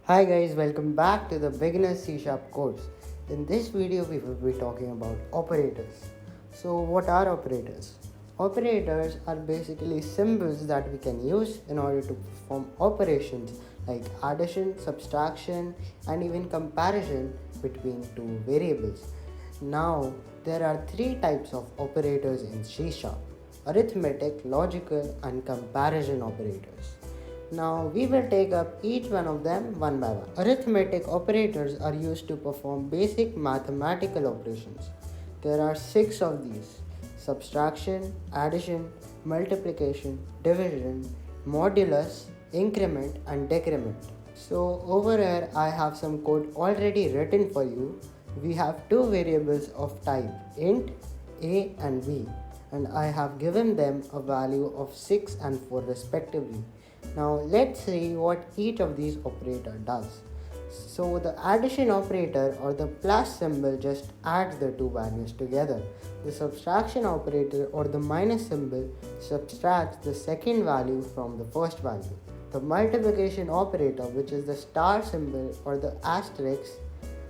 Hi guys, welcome back to the Beginner C# course. In this video, we will be talking about operators. So, what are operators? Operators are basically symbols that we can use in order to perform operations like addition, subtraction, and even comparison between two variables. Now, there are three types of operators in C#: arithmetic, logical, and comparison operators. Now we will take up each one of them one by one. Arithmetic operators are used to perform basic mathematical operations. There are six of these: subtraction, addition, multiplication, division, modulus, increment, and decrement. So over here I have some code already written for you. We have two variables of type int a and b, and I have given them a value of 6 and 4 respectively. Now let's see what each of these operator does. So the addition operator or the plus symbol just adds the two values together. The subtraction operator or the minus symbol subtracts the second value from the first value. The multiplication operator, which is the star symbol or the asterisk,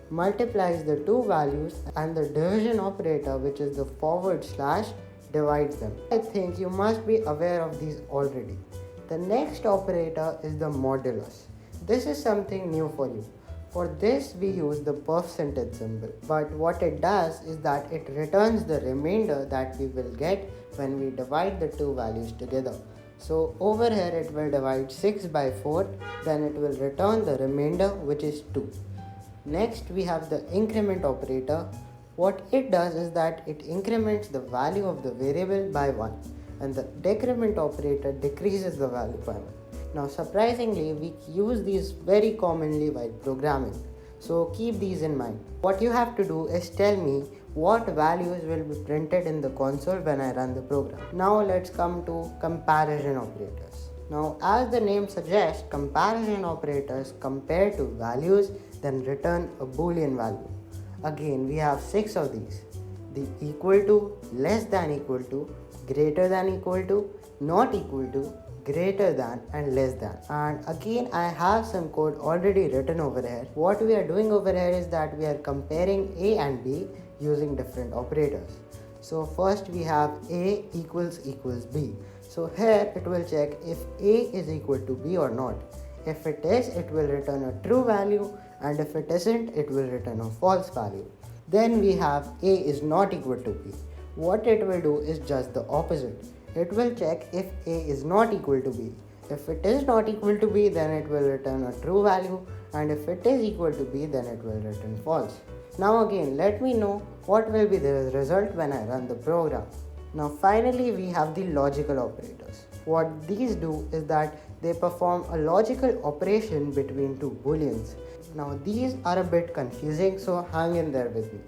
multiplies the two values, and the division operator, which is the forward slash, divides them. I think you must be aware of these already. The next operator is the modulus. This is something new for you. For this we use the percentage symbol, but what it does is that it returns the remainder that we will get when we divide the two values together. So over here it will divide 6 by 4, then it will return the remainder, which is 2. Next we have the increment operator. What it does is that it increments the value of the variable by 1, and the decrement operator decreases the value by 1. Now surprisingly, we use these very commonly while programming, so keep these in mind. What you have to do is tell me what values will be printed in the console when I run the program. Now let's come to comparison operators. Now as the name suggests, comparison operators compare two values then return a boolean value. Again, we have 6 of these: the equal to, less than equal to, greater than equal to, not equal to, greater than, and less than. And again, I have some code already written over here. What we are doing over here is that we are comparing a and b using different operators. So first we have a equals b. So here it will check if a is equal to b or not. If it is, it will return a true value, and if it isn't, it will return a false value. Then we have a is not equal to b. What it will do is just the opposite. It will check if a is not equal to b. If it is not equal to b, then it will return a true value, and if it is equal to b, then it will return false. Now again, let me know what will be the result when I run the program. Now finally we have the logical operators. What these do is that they perform a logical operation between two booleans. Now these are a bit confusing, so hang in there with me.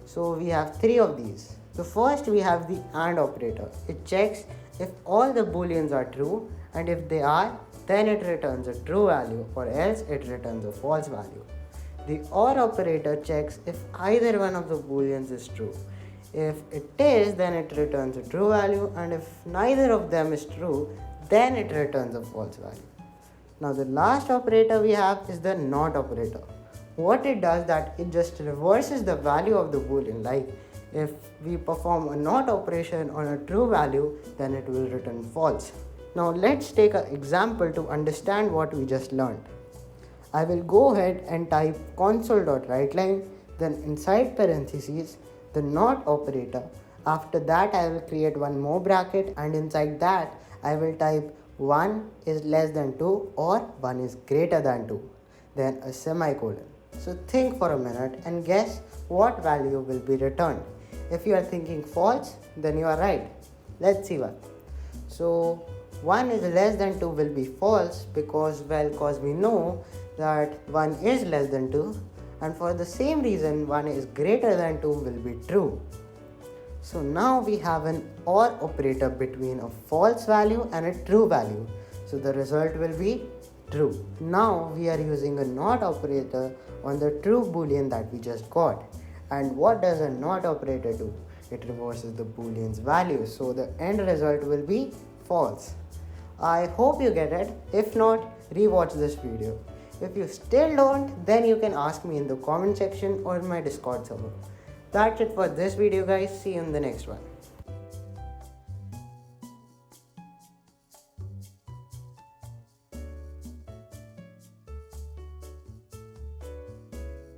So we have 3 of these. So first we have the AND operator. It checks if all the booleans are true, and if they are, then it returns a true value, or else it returns a false value. The OR operator checks if either one of the booleans is true. If it is, then it returns a true value, and if neither of them is true, then it returns a false value. Now the last operator we have is the NOT operator. What it does that it just reverses the value of the boolean. Like if we perform a NOT operation on a true value, then it will return false. Now let's take an example to understand what we just learned. I will go ahead and type console.writeline, then inside parentheses the NOT operator. After that I will create one more bracket, and inside that I will type 1 is less than 2 or 1 is greater than 2, then a semicolon. So think for a minute and guess what value will be returned. If you are thinking false, then you are right. Let's see why. So 1 is less than 2 will be false because we know that 1 is less than 2, and for the same reason 1 is greater than 2 will be true. So now we have an OR operator between a false value and a true value. So the result will be true. Now we are using a NOT operator on the true boolean that we just got. And what does a NOT operator do? It reverses the boolean's value. So the end result will be false. I hope you get it. If not, rewatch this video. If you still don't, then you can ask me in the comment section or in my Discord server. That's it for this video guys. See you in the next one.